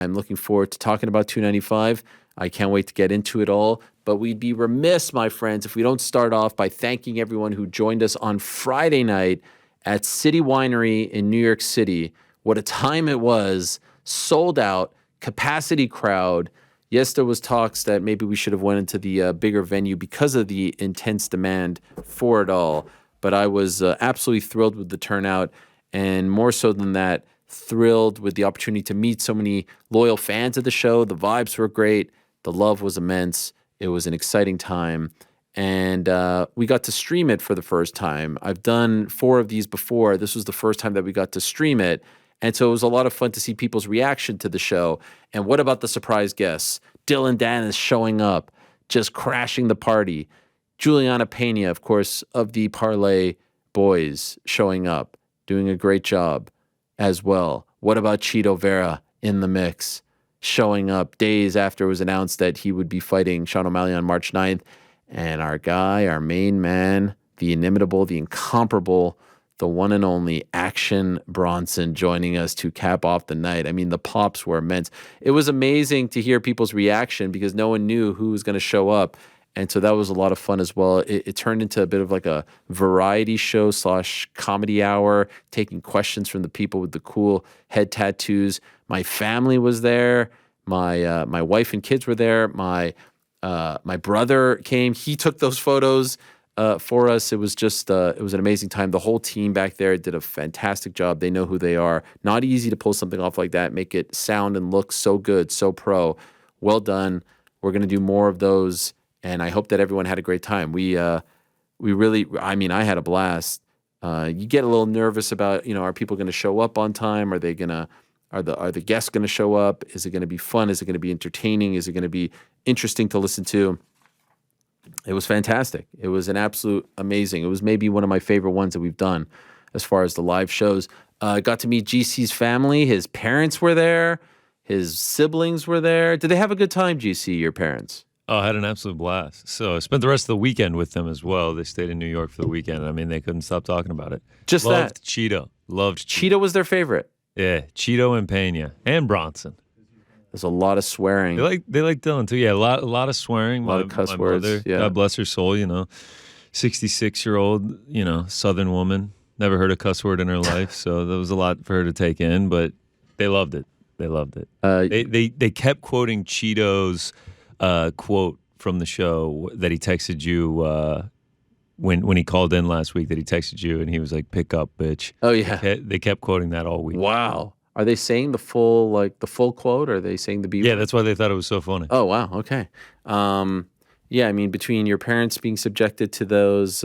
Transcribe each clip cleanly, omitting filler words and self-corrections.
I'm looking forward to talking about 295. I can't wait to get into it all. But we'd be remiss, my friends, if we don't start off by thanking everyone who joined us on Friday night at City Winery in New York City. What a time it was. Sold out, capacity crowd. Yes, there was talks that maybe we should have went into the bigger venue because of the intense demand for it all. But I was absolutely thrilled with the turnout, and more so than that, thrilled with the opportunity to meet so many loyal fans of the show. The vibes were great. The love was immense. It was an exciting time. And we got to stream it for the first time. I've done 4 of these before. This was the first time that we got to stream it. And so it was a lot of fun to see people's reaction to the show. And what about the surprise guests? Dylan Dennis showing up, just crashing the party. Juliana Pena, of course, of the Parlay Boys, showing up, doing a great job as well. What about Chito Vera in the mix, showing up days after it was announced that he would be fighting Sean O'Malley on March 9th? And our guy, our main man, the inimitable, the incomparable, the one and only Action Bronson joining us to cap off the night. I mean, the pops were immense. It was amazing to hear people's reaction because no one knew who was going to show up. And so that was a lot of fun as well. It turned into a bit of like a variety show / comedy hour, taking questions from the people with the cool head tattoos. My family was there. My wife and kids were there. My brother came. He took those photos for us. It was just it was an amazing time. The whole team back there did a fantastic job. They know who they are. Not easy to pull something off like that, make it sound and look so good, so pro. Well done. We're going to do more of those, and I hope that everyone had a great time. We really, I mean, I had a blast. You get a little nervous about, are people going to show up on time? Are the guests going to show up? Is it going to be fun? Is it going to be entertaining? Is it going to be interesting to listen to? It was fantastic. It was an absolute amazing. It was maybe one of my favorite ones that we've done as far as the live shows. Got to meet GC's family. His parents were there. His siblings were there. Did they have a good time, GC, your parents? Oh, I had an absolute blast. So I spent the rest of the weekend with them as well. They stayed in New York for the weekend. I mean, they couldn't stop talking about it. Just Loved that. Cheeto. Loved Cheeto was their favorite. Yeah, Cheeto and Pena and Bronson. There's a lot of swearing. They like Dylan too. Yeah, a lot of swearing. A lot of cuss words. Mother, yeah. God bless her soul. 66-year-old, Southern woman. Never heard a cuss word in her life, so that was a lot for her to take in. But they loved it. They loved it. They kept quoting Cheeto's quote from the show that he texted you when he called in last week. That he texted you and he was like, "Pick up, bitch." Oh yeah. They kept quoting that all week. Wow. Are they saying the full quote, or are they saying the B? Yeah, that's why they thought it was so funny. Oh wow. Okay. Yeah, I mean, between your parents being subjected to those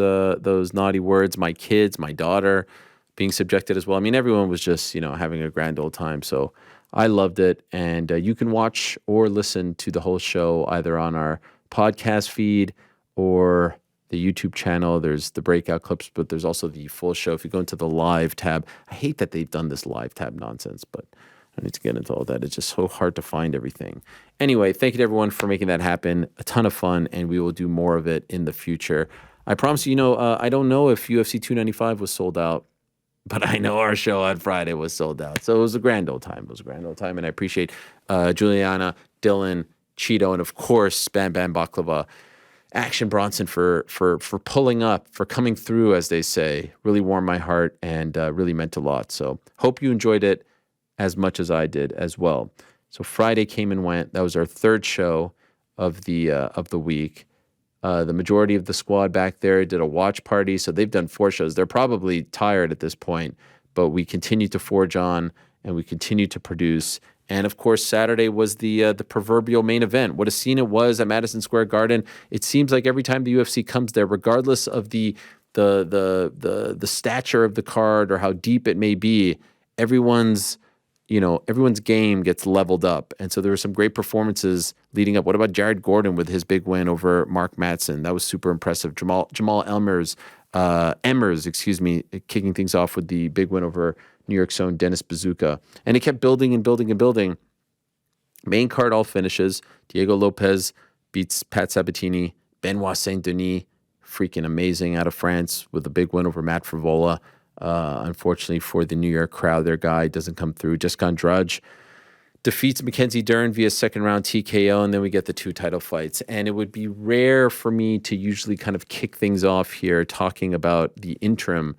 naughty words, my kids, my daughter being subjected as well. I mean, everyone was just, having a grand old time. So I loved it. And you can watch or listen to the whole show either on our podcast feed or the YouTube channel. There's the breakout clips, but there's also the full show. If you go into the live tab, I hate that they've done this live tab nonsense, but I need to get into all that. It's just so hard to find everything. Anyway, thank you to everyone for making that happen. A ton of fun, and we will do more of it in the future. I promise you, I don't know if UFC 295 was sold out, but I know our show on Friday was sold out. So it was a grand old time. And I appreciate Juliana, Dylan, Cheeto, and of course, Bam Bam Baklava, Action Bronson for pulling up, for coming through, as they say. Really warmed my heart and really meant a lot. So hope you enjoyed it as much as I did as well. So Friday came and went. That was our third show of the week. The majority of the squad back there did a watch party, so they've done 4 shows. They're probably tired at this point, but we continue to forge on and we continue to produce. And of course, Saturday was the proverbial main event. What a scene it was at Madison Square Garden. It seems like every time the UFC comes there, regardless of the stature of the card or how deep it may be, everyone's game gets leveled up. And so there were some great performances leading up. What about Jared Gordon with his big win over Mark Madsen? That was super impressive. Jamal Emmers, kicking things off with the big win over New York's own Dennis Bazooka. And it kept building and building and building. Main card all finishes. Diego Lopez beats Pat Sabatini. Benoit Saint-Denis, freaking amazing, out of France with a big win over Matt Frivola. Unfortunately for the New York crowd, their guy doesn't come through. Just Andrade defeats Mackenzie Dern via second round TKO, and then we get the 2 title fights. And it would be rare for me to usually kind of kick things off here talking about the interim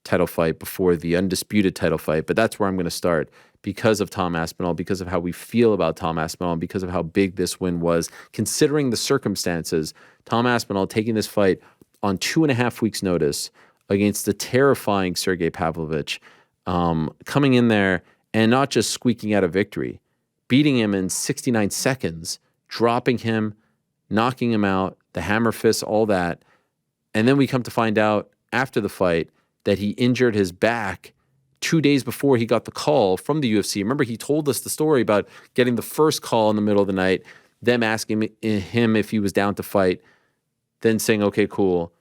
title fight before the undisputed title fight, but that's where I'm going to start because of Tom Aspinall, because of how we feel about Tom Aspinall, and because of how big this win was, considering the circumstances. Tom Aspinall taking this fight on 2.5 weeks' notice against the terrifying Sergey Pavlovich, coming in there and not just squeaking out a victory, beating him in 69 seconds, dropping him, knocking him out, the hammer fists, all that. And then we come to find out after the fight that he injured his back 2 days before he got the call from the UFC. Remember, he told us the story about getting the first call in the middle of the night, them asking him if he was down to fight, then saying, okay, cool,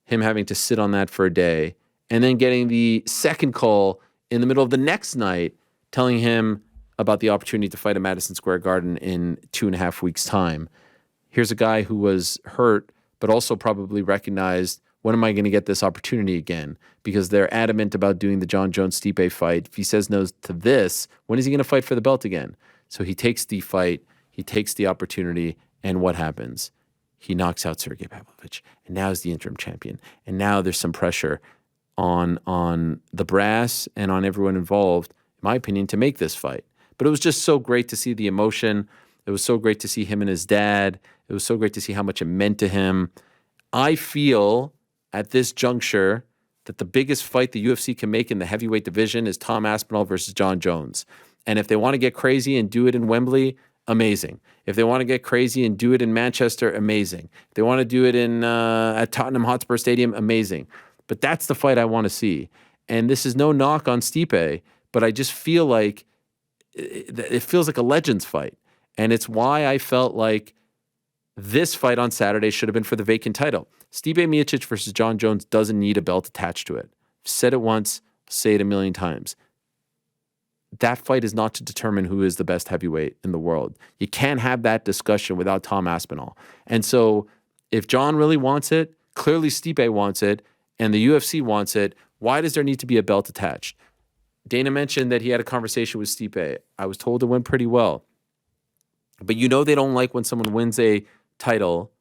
him having to sit on that for a day, and then getting the second call in the middle of the next night telling him about the opportunity to fight at Madison Square Garden in 2.5 weeks' time. Here's a guy who was hurt, but also probably recognized, when am I going to get this opportunity again? Because they're adamant about doing the Jon Jones-Stipe fight. If he says no to this, when is he going to fight for the belt again? So he takes the fight, he takes the opportunity, and what happens? He knocks out Sergey Pavlovich, and now he's the interim champion. And now there's some pressure on the brass and on everyone involved, in my opinion, to make this fight. But it was just so great to see the emotion. It was so great to see him and his dad. It was so great to see how much it meant to him. I feel at this juncture that the biggest fight the UFC can make in the heavyweight division is Tom Aspinall versus Jon Jones. And if they want to get crazy and do it in Wembley, amazing. If they want to get crazy and do it in Manchester, amazing. If they want to do it at Tottenham Hotspur Stadium, amazing. But that's the fight I want to see. And this is no knock on Stipe, but I just feel like it feels like a Legends fight. And it's why I felt like this fight on Saturday should have been for the vacant title. Stipe Miocic versus Jon Jones doesn't need a belt attached to it. I've said it once, I'll say it a million times. That fight is not to determine who is the best heavyweight in the world. You can't have that discussion without Tom Aspinall. And so if Jon really wants it, clearly Stipe wants it, and the UFC wants it, why does there need to be a belt attached? Dana mentioned that he had a conversation with Stipe. I was told it went pretty well. But you know they don't like when someone wins a title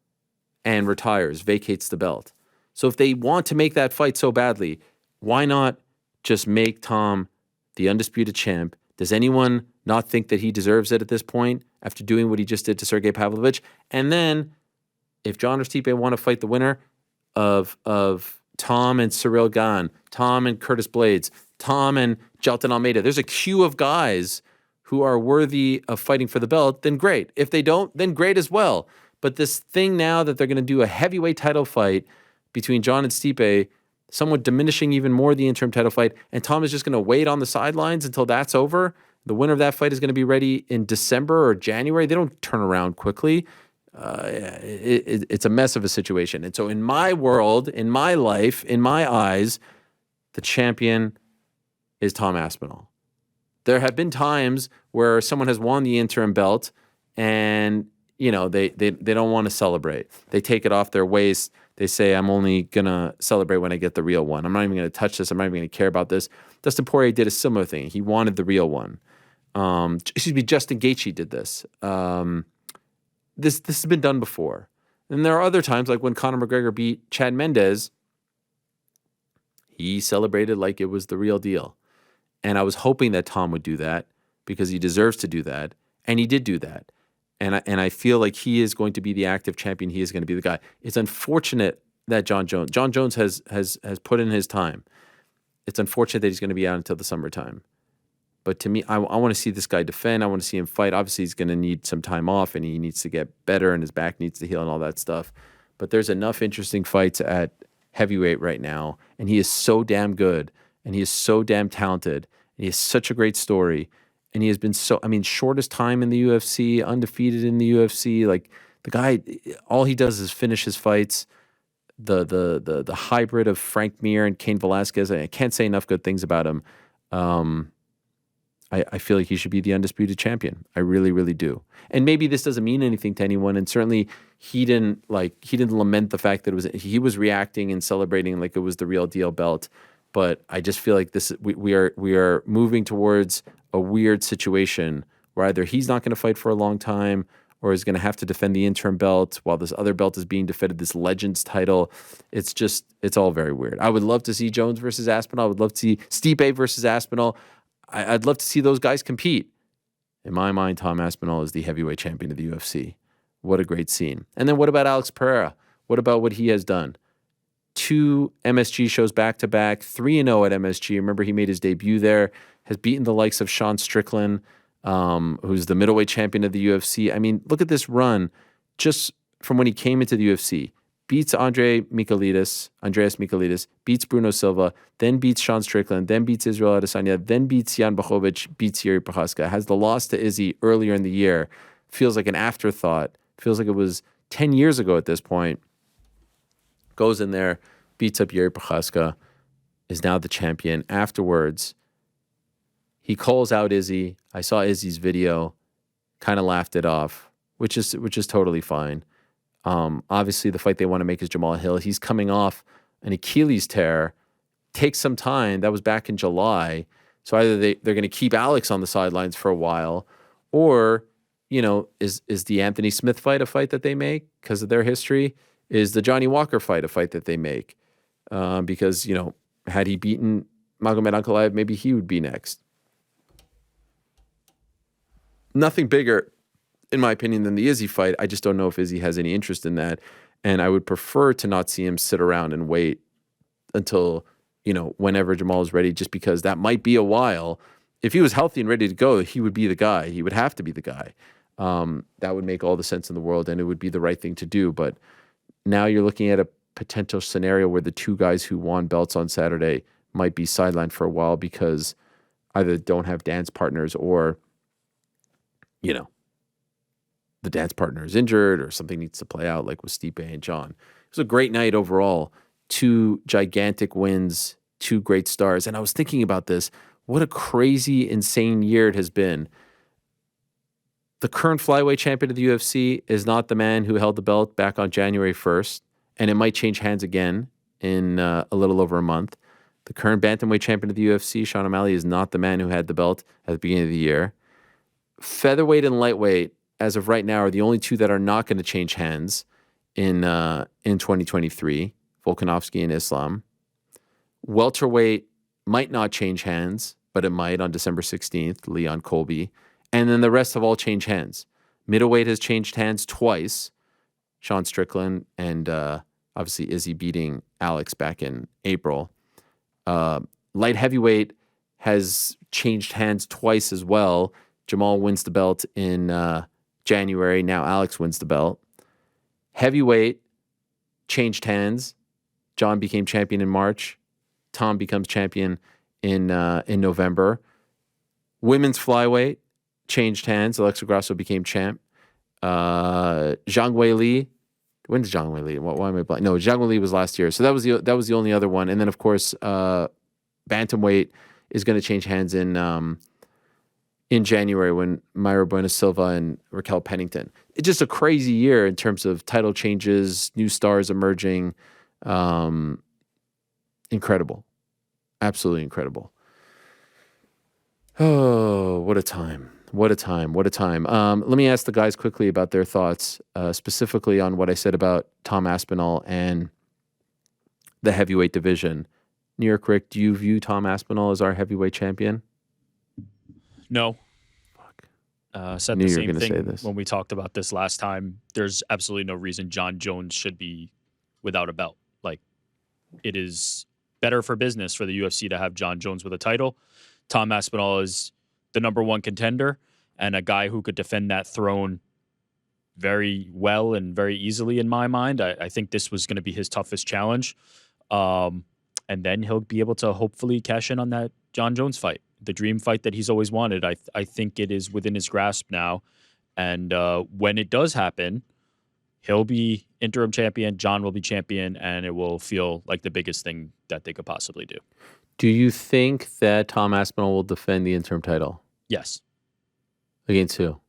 and retires, vacates the belt. So if they want to make that fight so badly, why not just make Tom the undisputed champ? Does anyone not think that he deserves it at this point after doing what he just did to Sergey Pavlovich? And then if Jon or Stipe want to fight the winner of Tom and Cyril Gane, Tom and Curtis Blades, Tom and Jailton Almeida, there's a queue of guys who are worthy of fighting for the belt, then great. If they don't, then great as well. But this thing now that they're going to do a heavyweight title fight between Jon and Stipe, somewhat diminishing even more the interim title fight, and Tom is just going to wait on the sidelines until that's over. The winner of that fight is going to be ready in December or January. They don't turn around quickly. It's a mess of a situation. And so in my world, in my life, in my eyes, the champion is Tom Aspinall. There have been times where someone has won the interim belt and, you know, they don't want to celebrate. They take it off their waist. They say, I'm only going to celebrate when I get the real one. I'm not even going to touch this. I'm not even going to care about this. Dustin Poirier did a similar thing. He wanted the real one. Justin Gaethje did this. This has been done before. And there are other times, like when Conor McGregor beat Chad Mendes, he celebrated like it was the real deal. And I was hoping that Tom would do that because he deserves to do that. And he did do that. And I feel like he is going to be the active champion. He is going to be the guy. It's unfortunate that Jon Jones has put in his time. It's unfortunate that he's going to be out until the summertime. But to me, I want to see this guy defend. I want to see him fight. Obviously, he's going to need some time off, and he needs to get better, and his back needs to heal and all that stuff. But there's enough interesting fights at heavyweight right now, and he is so damn good, and he is so damn talented, and he has such a great story, and he has been shortest time in the UFC, undefeated in the UFC. Like, the guy, all he does is finish his fights. The hybrid of Frank Mir and Cain Velasquez, I can't say enough good things about him. I feel like he should be the undisputed champion. I really, really do. And maybe this doesn't mean anything to anyone. And certainly he didn't lament the fact that he was reacting and celebrating like it was the real deal belt. But I just feel like we are moving towards a weird situation where either he's not going to fight for a long time or is going to have to defend the interim belt while this other belt is being defended, this Legends title. It's all very weird. I would love to see Jones versus Aspinall. I would love to see Stipe versus Aspinall. I'd love to see those guys compete. In my mind, Tom Aspinall is the heavyweight champion of the UFC. What a great scene. And then what about Alex Pereira? What about what he has done? 2 MSG shows back-to-back, 3-0 at MSG. Remember, he made his debut there, has beaten the likes of Sean Strickland, who's the middleweight champion of the UFC. I mean, look at this run just from when he came into the UFC. Beats Andreas Michailidis, beats Bruno Silva, then beats Sean Strickland, then beats Israel Adesanya, then beats Jan Blachowicz, beats Jiri Prochazka. Has the loss to Izzy earlier in the year. Feels like an afterthought. Feels like it was 10 years ago at this point. Goes in there, beats up Jiri Prochazka, is now the champion. Afterwards, he calls out Izzy. I saw Izzy's video, kind of laughed it off, which is totally fine. Obviously, the fight they want to make is Jamal Hill. He's coming off an Achilles tear. Takes some time. That was back in July. So either they're going to keep Alex on the sidelines for a while, or, is the Anthony Smith fight a fight that they make because of their history? Is the Johnny Walker fight a fight that they make? Because, had he beaten Magomed Ankalaev, maybe he would be next. Nothing bigger, in my opinion, than the Izzy fight. I just don't know if Izzy has any interest in that. And I would prefer to not see him sit around and wait until, whenever Jamal is ready, just because that might be a while. If he was healthy and ready to go, he would be the guy. He would have to be the guy. That would make all the sense in the world, and it would be the right thing to do. But now you're looking at a potential scenario where the 2 guys who won belts on Saturday might be sidelined for a while because either don't have dance partners or, the dance partner is injured or something needs to play out, like with Stipe and Jon. It was a great night overall. 2 gigantic wins, 2 great stars. And I was thinking about this. What a crazy, insane year it has been. The current flyweight champion of the UFC is not the man who held the belt back on January 1st, and it might change hands again in a little over a month. The current bantamweight champion of the UFC, Sean O'Malley, is not the man who had the belt at the beginning of the year. Featherweight and lightweight, as of right now, are the only 2 that are not going to change hands in 2023, Volkanovski and Islam. Welterweight might not change hands, but it might on December 16th, Leon Colby. And then the rest have all changed hands. Middleweight has changed hands twice, Sean Strickland and obviously Izzy beating Alex back in April. Light heavyweight has changed hands twice as well. Jamal wins the belt in January. Now Alex wins the belt. Heavyweight changed hands. Jon became champion in March. Tom becomes champion in November. Women's flyweight changed hands. Alexa Grasso became champ. Zhang Weili. When did Zhang Weili? Why am I blank? No, Zhang Weili was last year. So that was the only other one. And then of course, bantamweight is going to change hands in January when Mayra Bueno Silva and Raquel Pennington. It's just a crazy year in terms of title changes, new stars emerging. Incredible. Absolutely incredible. Oh, what a time. What a time. What a time. Let me ask the guys quickly about their thoughts, specifically on what I said about Tom Aspinall and the heavyweight division. New York Rick, do you view Tom Aspinall as our heavyweight champion? No. Fuck. Said the same thing when we talked about this last time. There's absolutely no reason Jon Jones should be without a belt. Like, it is better for business for the UFC to have Jon Jones with a title. Tom Aspinall is the number 1 contender and a guy who could defend that throne very well and very easily in my mind. I think this was going to be his toughest challenge. And then he'll be able to hopefully cash in on that Jon Jones fight, the dream fight that he's always wanted. I think it is within his grasp now. And when it does happen, he'll be interim champion, Jon will be champion, and it will feel like the biggest thing that they could possibly do. Do you think that Tom Aspinall will defend the interim title? Yes. Against who?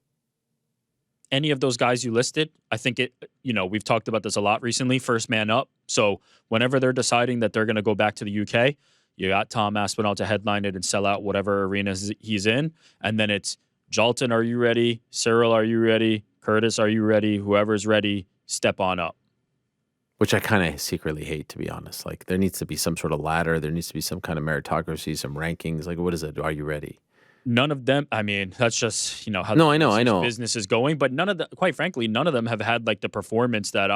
Any of those guys you listed. I think we've talked about this a lot recently, first man up. So whenever they're deciding that they're going to go back to the UK, you got Tom Aspinall to headline it and sell out whatever arenas he's in. And then it's Jalton, are you ready? Cyril, are you ready? Curtis, are you ready? Whoever's ready, step on up. Which I kind of secretly hate, to be honest. Like, there needs to be some sort of ladder. There needs to be some kind of meritocracy, some rankings. Like, what is it? Are you ready? None of them. I mean, that's just how no, I know. Business is going. But none of them, quite frankly, none of them have had like the performance that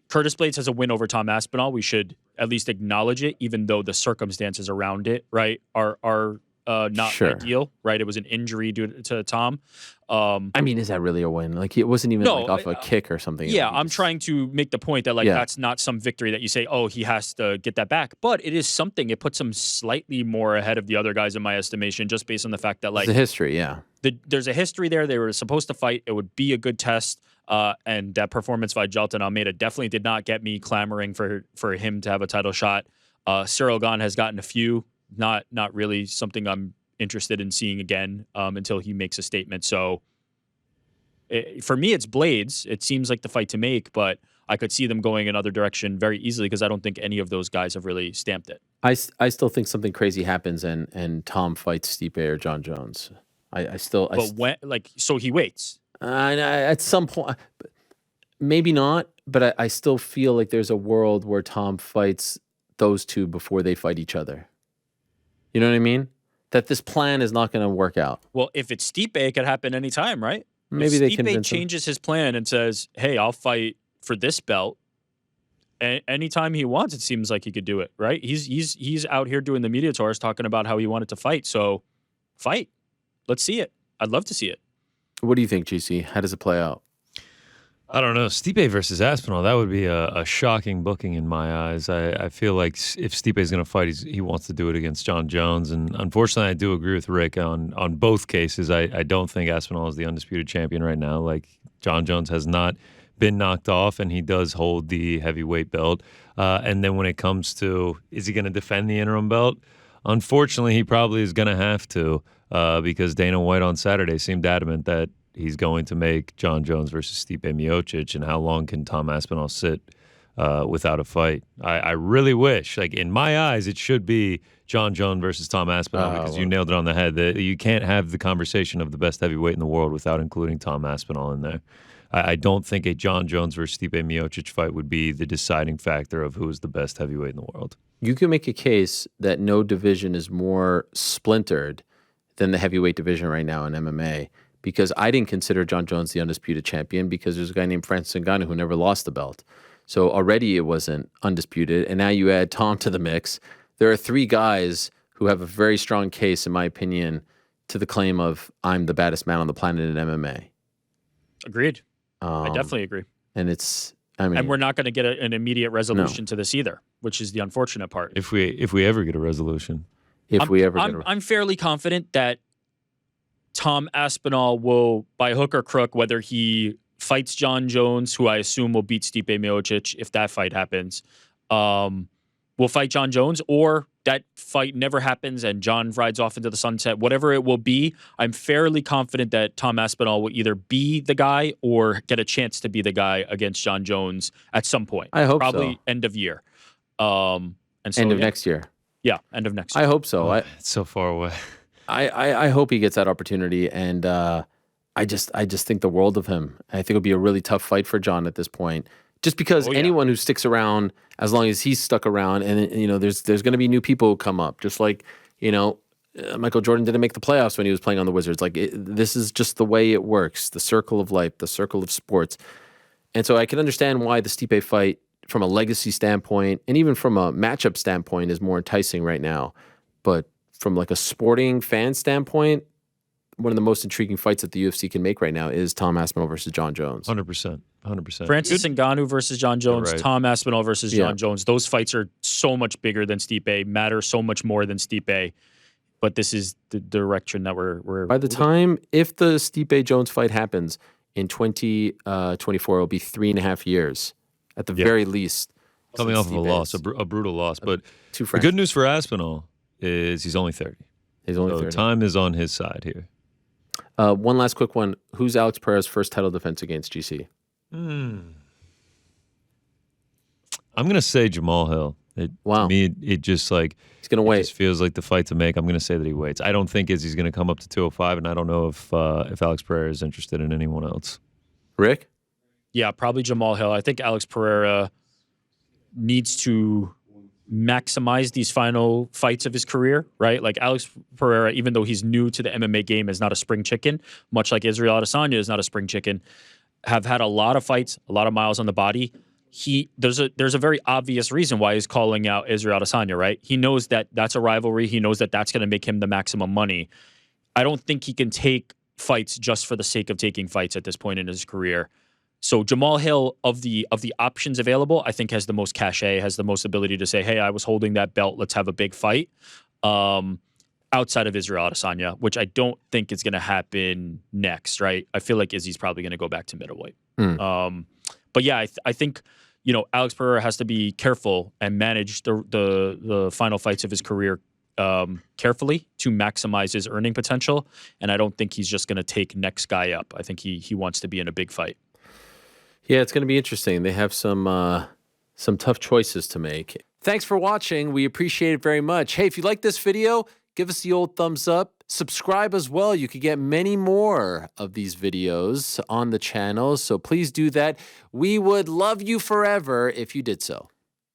Curtis Blades has a win over Tom Aspinall. We should at least acknowledge it, even though the circumstances around it, right, are not ideal. Right, it was an injury due to Tom. I mean, is that really a win? Like, it wasn't even off a kick or something. Yeah, I'm trying to make the point that that's not some victory that you say, oh, he has to get that back. But it is something. It puts him slightly more ahead of the other guys in my estimation, just based on the fact that there's a history. Yeah, there's a history there. They were supposed to fight. It would be a good test. And that performance by Jalton Almeida definitely did not get me clamoring for him to have a title shot. Cyril Gane has gotten a few. Not really something I'm interested in seeing again until he makes a statement. So for me, it's Blades. It seems like the fight to make, but I could see them going another direction very easily because I don't think any of those guys have really stamped it. I still think something crazy happens and Tom fights Stipe or Jon Jones. So he waits. At some point, maybe not, but I still feel like there's a world where Tom fights those two before they fight each other. You know what I mean? That this plan is not going to work out. Well, if it's Stipe, it could happen anytime, right? Maybe if they Stipe changes his plan and says, hey, I'll fight for this belt. Anytime he wants, it seems like he could do it, right? He's out here doing the media tours talking about how he wanted to fight. So fight. Let's see it. I'd love to see it. What do you think, GC? How does it play out? I don't know. Stipe versus Aspinall, that would be a shocking booking in my eyes. I feel like if Stipe is going to fight, he wants to do it against Jon Jones. And unfortunately, I do agree with Rick on both cases. I don't think Aspinall is the undisputed champion right now. Like, Jon Jones has not been knocked off, and he does hold the heavyweight belt. And then when it comes to, is he going to defend the interim belt? Unfortunately, he probably is going to have to because Dana White on Saturday seemed adamant that he's going to make Jon Jones versus Stipe Miocic, and how long can Tom Aspinall sit without a fight? I really wish, like, in my eyes, it should be Jon Jones versus Tom Aspinall because you nailed it on the head. That you can't have the conversation of the best heavyweight in the world without including Tom Aspinall in there. I don't think a Jon Jones versus Stipe Miocic fight would be the deciding factor of who is the best heavyweight in the world. You can make a case that no division is more splintered than the heavyweight division right now in MMA. Because I didn't consider Jon Jones the undisputed champion because there's a guy named Francis Ngannou who never lost the belt. So already it wasn't undisputed. And now you add Tom to the mix. There are three guys who have a very strong case, in my opinion, to the claim of I'm the baddest man on the planet in MMA. Agreed. I definitely agree. And and we're not going to get an immediate resolution to this either, which is the unfortunate part. If we ever get a resolution. I'm fairly confident that Tom Aspinall will, by hook or crook, whether he fights Jon Jones, who I assume will beat Stipe Miocic if that fight happens, will fight Jon Jones, or that fight never happens and Jon rides off into the sunset. Whatever it will be, I'm fairly confident that Tom Aspinall will either be the guy or get a chance to be the guy against Jon Jones at some point. I hope probably so. End of year. Next year. Yeah, end of next year. I hope so. It's so far away. I hope he gets that opportunity, and I just think the world of him. I think it'll be a really tough fight for Jon at this point, just because anyone who sticks around as long as he's stuck around, and there's going to be new people who come up, just like Michael Jordan didn't make the playoffs when he was playing on the Wizards. Like this is just the way it works, the circle of life, the circle of sports, and so I can understand why the Stipe fight, from a legacy standpoint and even from a matchup standpoint, is more enticing right now, but from like a sporting fan standpoint, one of the most intriguing fights that the UFC can make right now is Tom Aspinall versus Jon Jones. 100%. Francis Ngannou versus Jon Jones, right. Tom Aspinall versus Jon Jones. Those fights are so much bigger than Stipe, matter so much more than Stipe. But this is the direction that we're by the time, if the Stipe Jones fight happens in 2024, it'll be 3.5 years at the very least. Coming off of a loss, a brutal loss. But the good news for Aspinall is he's only 30. He's only 30. Time is on his side here. One last quick one. Who's Alex Pereira's first title defense against GC? I'm going to say Jamal Hill. To me, it just like he's gonna wait. Just feels like the fight to make. I'm going to say that he waits. I don't think Izzy's going to come up to 205, and I don't know if Alex Pereira is interested in anyone else. Rick? Yeah, probably Jamal Hill. I think Alex Pereira needs to maximize these final fights of his career, right? Like Alex Pereira, even though he's new to the MMA game, is not a spring chicken, much like Israel Adesanya is not a spring chicken, have had a lot of fights, a lot of miles on the body. There's a very obvious reason why he's calling out Israel Adesanya, right? He knows that that's a rivalry. He knows that that's going to make him the maximum money. I don't think he can take fights just for the sake of taking fights at this point in his career. So Jamal Hill, of the options available, I think has the most cachet, has the most ability to say, hey, I was holding that belt, let's have a big fight, outside of Israel Adesanya, which I don't think is going to happen next, right? I feel like Izzy's probably going to go back to middleweight. But yeah, I think, Alex Pereira has to be careful and manage the final fights of his career carefully to maximize his earning potential. And I don't think he's just going to take next guy up. I think he wants to be in a big fight. Yeah, it's going to be interesting. They have some tough choices to make. Thanks for watching. We appreciate it very much. Hey, if you like this video, give us the old thumbs up. Subscribe as well. You could get many more of these videos on the channel, so please do that. We would love you forever if you did so.